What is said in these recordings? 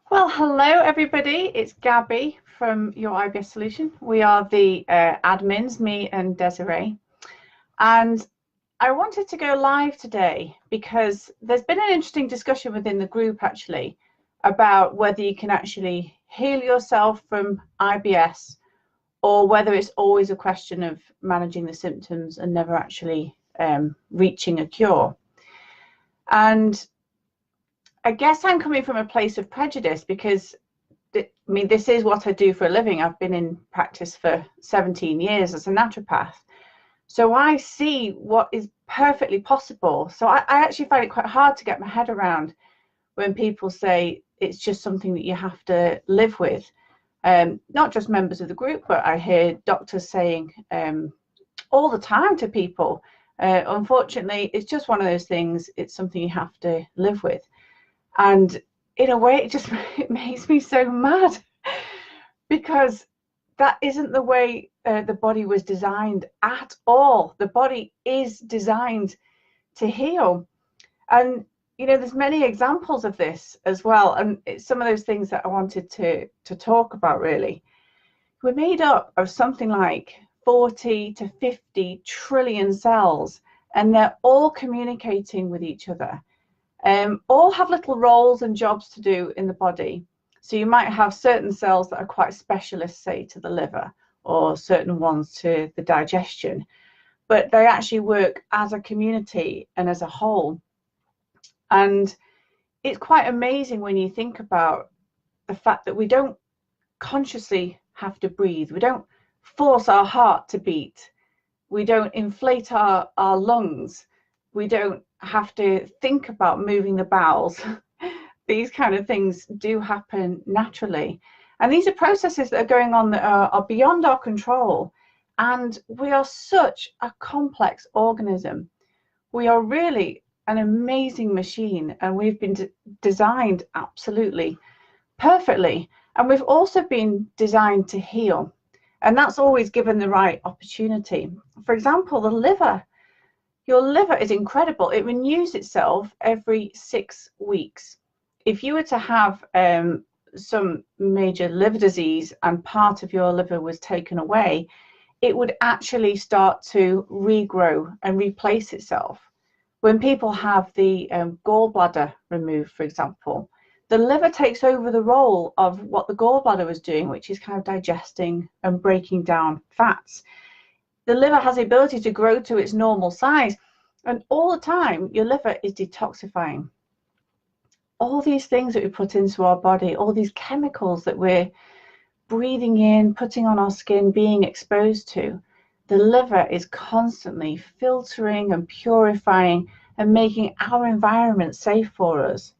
Well, hello everybody. It's Gabby from your IBS Solution. We are the admins, me and Desiree. And I wanted to go live today because there's been an interesting discussion within the group actually about whether you can actually heal yourself from IBS or whether it's always a question of managing the symptoms and never actually reaching a cure. And I guess I'm coming from a place of prejudice because this is what I do for a living. I've been in practice for 17 years as a naturopath. So I see what is perfectly possible. So I actually find it quite hard to get my head around when people say it's just something that you have to live with. Not just members of the group, but I hear doctors saying all the time to people, unfortunately, it's just one of those things. It's something you have to live with. And in a way, it makes me so mad because that isn't the way the body was designed at all. The body is designed to heal. And, there's many examples of this as well. And it's some of those things that I wanted to talk about, really. We're made up of something like 40 to 50 trillion cells, and they're all communicating with each other. All have little roles and jobs to do in the body. So you might have certain cells that are quite specialist, say, to the liver, or certain ones to the digestion, but they actually work as a community and as a whole. And it's quite amazing when you think about the fact that we don't consciously have to breathe. We don't force our heart to beat. We don't inflate our lungs. We don't have to think about moving the bowels. These kind of things do happen naturally. And these are processes that are going on that are beyond our control. And we are such a complex organism. We are really an amazing machine, and we've been designed absolutely perfectly. And we've also been designed to heal. And that's always given the right opportunity. For example, the liver. Your liver is incredible. It renews itself every 6 weeks. If you were to have some major liver disease and part of your liver was taken away, it would actually start to regrow and replace itself. When people have the gallbladder removed, for example, the liver takes over the role of what the gallbladder was doing, which is kind of digesting and breaking down fats. The liver has the ability to grow to its normal size, and all the time your liver is detoxifying. All these things that we put into our body, all these chemicals that we're breathing in, putting on our skin, being exposed to, the liver is constantly filtering and purifying and making our environment safe for us.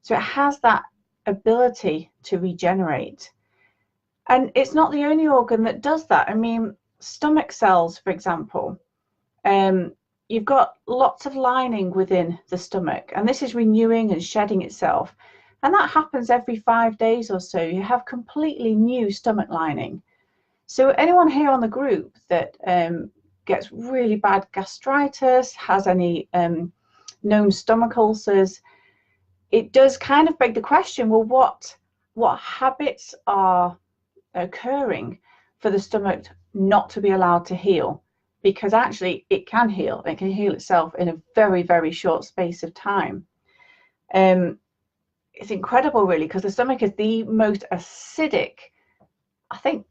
So it has that ability to regenerate. And it's not the only organ that does that. I mean, stomach cells, for example, you've got lots of lining within the stomach, and this is renewing and shedding itself. And that happens every 5 days or so. You have completely new stomach lining. So anyone here on the group that gets really bad gastritis, has any known stomach ulcers, it does kind of beg the question, well, what habits are occurring for the stomach not to be allowed to heal? Because actually it can heal. It can heal itself in a very, very short space of time. It's incredible, really, because the stomach is the most acidic, I think,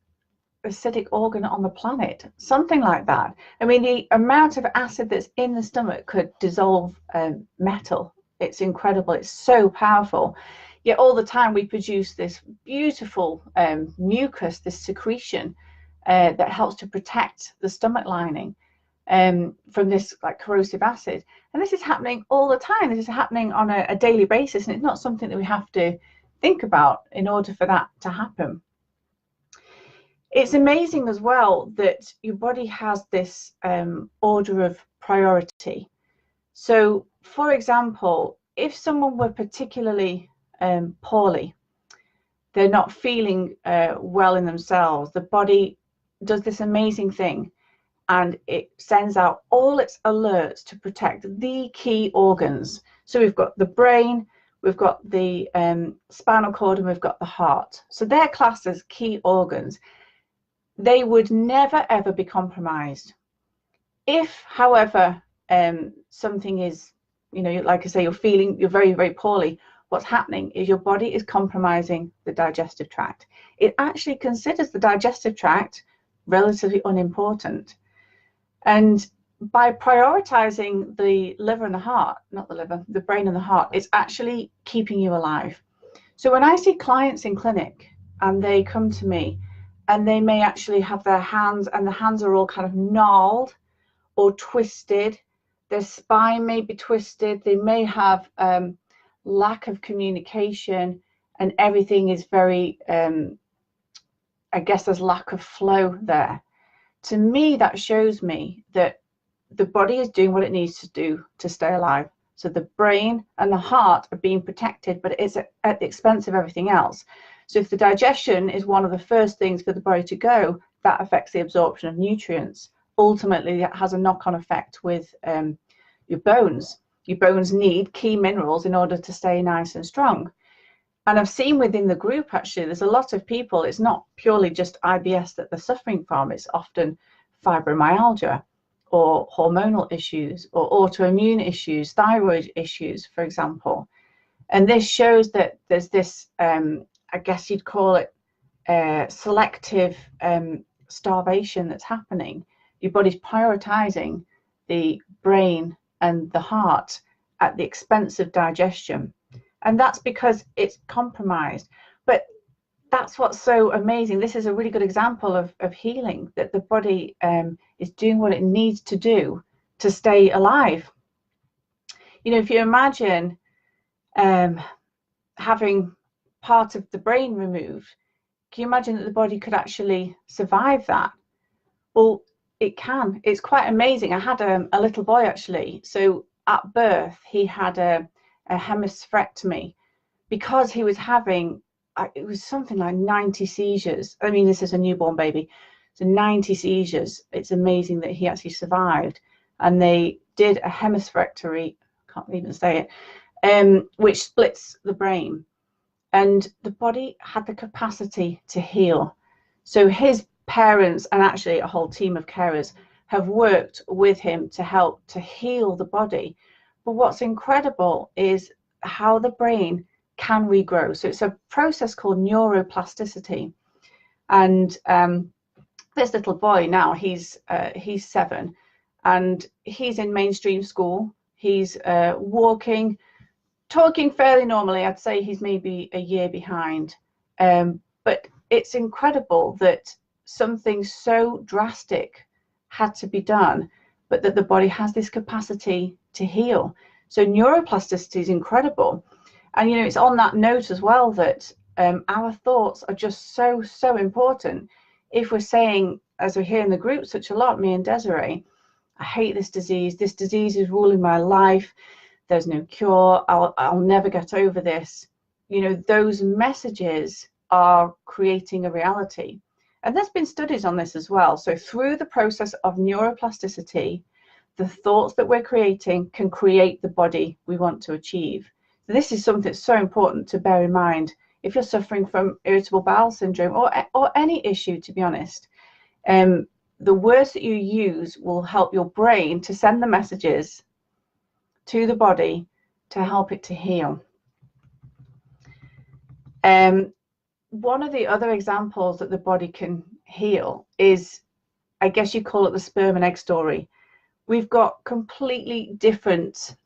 acidic organ on the planet, something like that. I mean, the amount of acid that's in the stomach could dissolve metal. It's incredible. It's so powerful. Yet all the time we produce this beautiful mucus, this secretion that helps to protect the stomach lining from this like corrosive acid. And this is happening all the time. This is happening on a daily basis, and it's not something that we have to think about in order for that to happen. It's amazing as well that your body has this order of priority. So, for example, if someone were particularly poorly, they're not feeling well in themselves, the body does this amazing thing and it sends out all its alerts to protect the key organs. So we've got the brain, we've got the spinal cord, and we've got the heart. So they're classed as key organs. They would never ever be compromised. If, however, something is, like I say, you're very, very poorly, what's happening is your body is compromising the digestive tract. It actually considers the digestive tract relatively unimportant. And by prioritizing the liver and the heart, not the liver, the brain and the heart, it's actually keeping you alive. So when I see clients in clinic and they come to me and they may actually have their hands, and the hands are all kind of gnarled or twisted, their spine may be twisted, they may have lack of communication, and everything is very, I guess there's lack of flow there. To me, that shows me that the body is doing what it needs to do to stay alive. So the brain and the heart are being protected, but it's at the expense of everything else. So if the digestion is one of the first things for the body to go, that affects the absorption of nutrients. Ultimately, it has a knock-on effect with your bones. Your bones need key minerals in order to stay nice and strong. And I've seen within the group, actually, there's a lot of people, it's not purely just IBS that they're suffering from, it's often fibromyalgia or hormonal issues or autoimmune issues, thyroid issues, for example. And this shows that there's this, I guess you'd call it selective starvation that's happening. Your body's prioritizing the brain and the heart at the expense of digestion. And that's because it's compromised. But that's what's so amazing. This is a really good example of healing, that the body is doing what it needs to do to stay alive. If you imagine having part of the brain removed, can you imagine that the body could actually survive that? Well, it can. It's quite amazing. I had a little boy, actually. So at birth, he had a hemispherectomy because he was having, it was something like 90 seizures. I mean, this is a newborn baby. So 90 seizures. It's amazing that he actually survived. And they did a hemispherectomy, can't even say it, which splits the brain. And the body had the capacity to heal. So his parents, and actually a whole team of carers, have worked with him to help to heal the body. But what's incredible is how the brain can regrow. So it's a process called neuroplasticity. And this little boy now, he's 7, and he's in mainstream school. He's walking, talking fairly normally. I'd say he's maybe a year behind. But it's incredible that something so drastic had to be done, but that the body has this capacity to heal. So neuroplasticity is incredible. And it's on that note as well that our thoughts are just so important. If we're saying, as we hear in the group such a lot, me and Desiree, I hate this disease is ruling my life, there's no cure, I'll never get over this, those messages are creating a reality. And there's been studies on this as well. So through the process of neuroplasticity, the thoughts that we're creating can create the body we want to achieve. So this is something that's so important to bear in mind if you're suffering from irritable bowel syndrome or any issue, to be honest. The words that you use will help your brain to send the messages to the body to help it to heal. One of the other examples that the body can heal is, I guess you call it the sperm and egg story. We've got completely different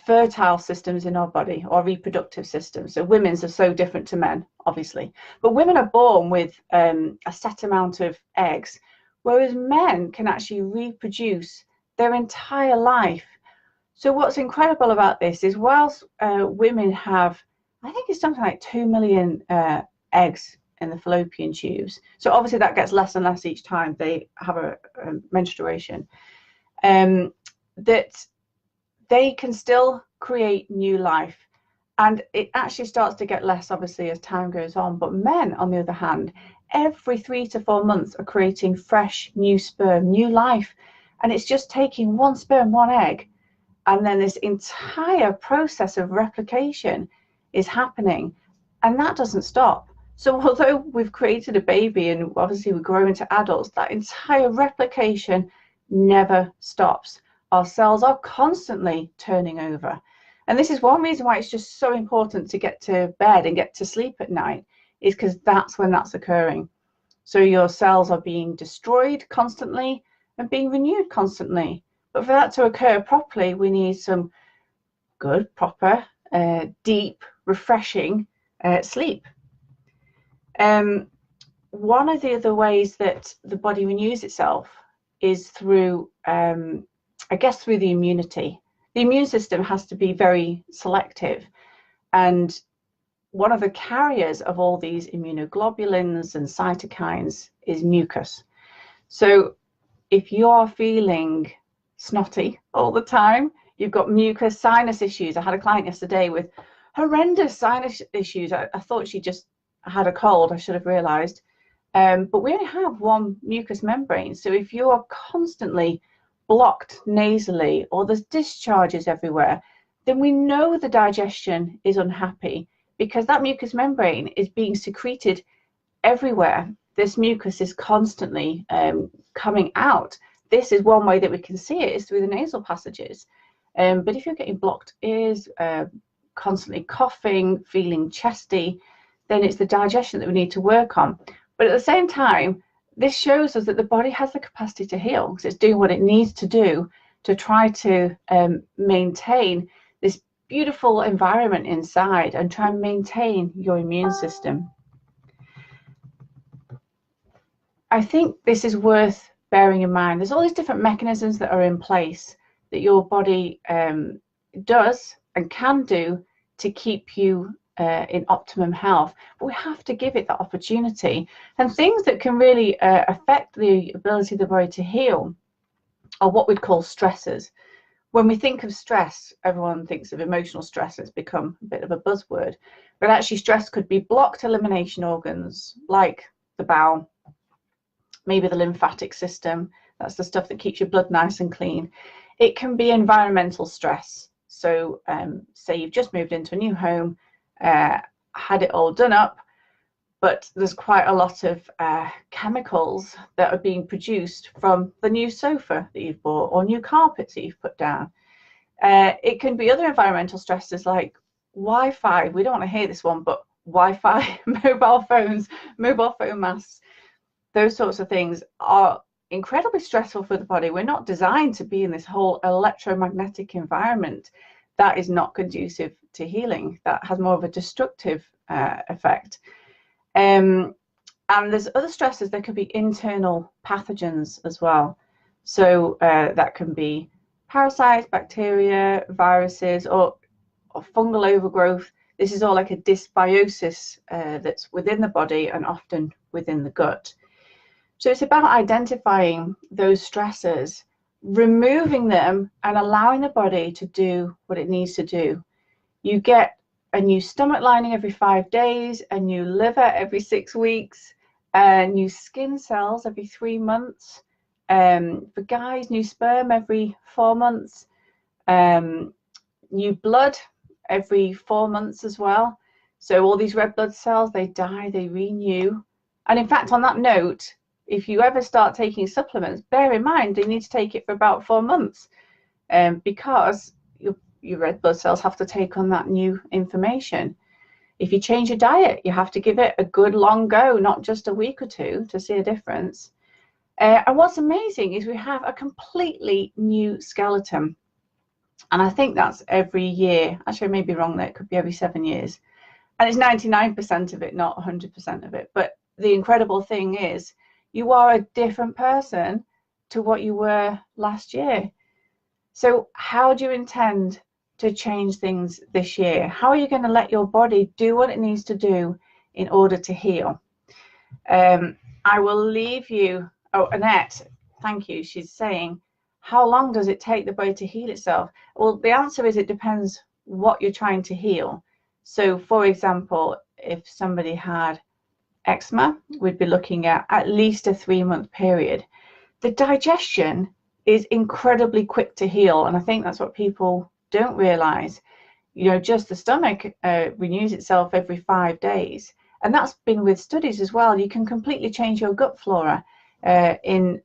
fertile systems in our body, or reproductive systems. So women's are so different to men, obviously. But women are born with a set amount of eggs, whereas men can actually reproduce their entire life. So what's incredible about this is whilst women have, I think it's something like 2 million eggs in the fallopian tubes. So obviously that gets less and less each time they have a menstruation. That they can still create new life. And it actually starts to get less, obviously, as time goes on. But men, on the other hand, every 3 to 4 months are creating fresh, new sperm, new life. And it's just taking one sperm, one egg, and then this entire process of replication is happening, and that doesn't stop. So although we've created a baby and obviously we grow into adults, that entire replication never stops. Our cells are constantly turning over. And this is one reason why it's just so important to get to bed and get to sleep at night, is because that's when that's occurring. So your cells are being destroyed constantly and being renewed constantly. But for that to occur properly, we need some good, proper, deep, refreshing sleep. One of the other ways that the body renews itself is through, I guess, through the immunity. The immune system has to be very selective, and one of the carriers of all these immunoglobulins and cytokines is mucus. So if you're feeling snotty all the time, you've got mucus, sinus issues. I had a client yesterday with horrendous sinus issues. I thought she just had a cold, I should have realized. But we only have one mucous membrane. So if you're constantly blocked nasally or there's discharges everywhere, then we know the digestion is unhappy, because that mucous membrane is being secreted everywhere. This mucus is constantly coming out. This is one way that we can see it, is through the nasal passages. But if you're getting blocked ears, constantly coughing, feeling chesty, then it's the digestion that we need to work on. But at the same time, this shows us that the body has the capacity to heal, because it's doing what it needs to do to try to maintain this beautiful environment inside and try and maintain your immune system. I think this is worth bearing in mind. There's all these different mechanisms that are in place that your body does and can do to keep you in optimum health, but we have to give it that opportunity. And things that can really affect the ability of the body to heal are what we'd call stressors. When we think of stress, everyone thinks of emotional stress. It's become a bit of a buzzword, but actually stress could be blocked elimination organs like the bowel, maybe the lymphatic system. That's the stuff that keeps your blood nice and clean. It can be environmental stress. So say you've just moved into a new home, had it all done up, but there's quite a lot of chemicals that are being produced from the new sofa that you've bought or new carpets that you've put down. It can be other environmental stresses like Wi-Fi. We don't want to hear this one, but Wi-Fi, mobile phones, mobile phone masts, those sorts of things are incredibly stressful for the body. We're not designed to be in this whole electromagnetic environment. That is not conducive to healing. That has more of a destructive effect. And there's other stresses. There could be internal pathogens as well. So that can be parasites, bacteria, viruses, or fungal overgrowth. This is all like a dysbiosis that's within the body and often within the gut. So it's about identifying those stressors, removing them, and allowing the body to do what it needs to do. You get a new stomach lining every 5 days, a new liver every 6 weeks, new skin cells every 3 months. For guys, new sperm every 4 months, new blood every 4 months as well. So all these red blood cells, they die, they renew. And in fact, on that note, if you ever start taking supplements, bear in mind they need to take it for about 4 months, because your red blood cells have to take on that new information. If you change your diet, you have to give it a good long go, not just a week or two, to see a difference. And what's amazing is we have a completely new skeleton. And I think that's every year. Actually, I may be wrong there. It could be every 7 years. And it's 99% of it, not 100% of it. But the incredible thing is, you are a different person to what you were last year. So how do you intend to change things this year? How are you going to let your body do what it needs to do in order to heal? I will leave you. Oh, Annette, thank you. She's saying, how long does it take the body to heal itself? Well, the answer is it depends what you're trying to heal. So, for example, if somebody had eczema, we'd be looking at least a 3-month period. The digestion is incredibly quick to heal, and I think that's what people don't realize. You know, just the stomach renews itself every 5 days, and that's been with studies as well. You can completely change your gut flora in,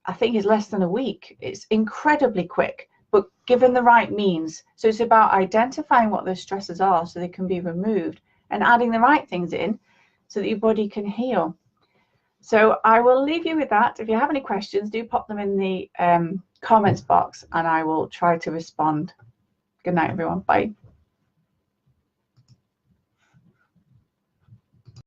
I think, it's less than a week. It's incredibly quick, but given the right means. So it's about identifying what those stresses are so they can be removed, and adding the right things in so that your body can heal. So I will leave you with that. If you have any questions, do pop them in the comments box and I will try to respond. Good night, everyone. Bye.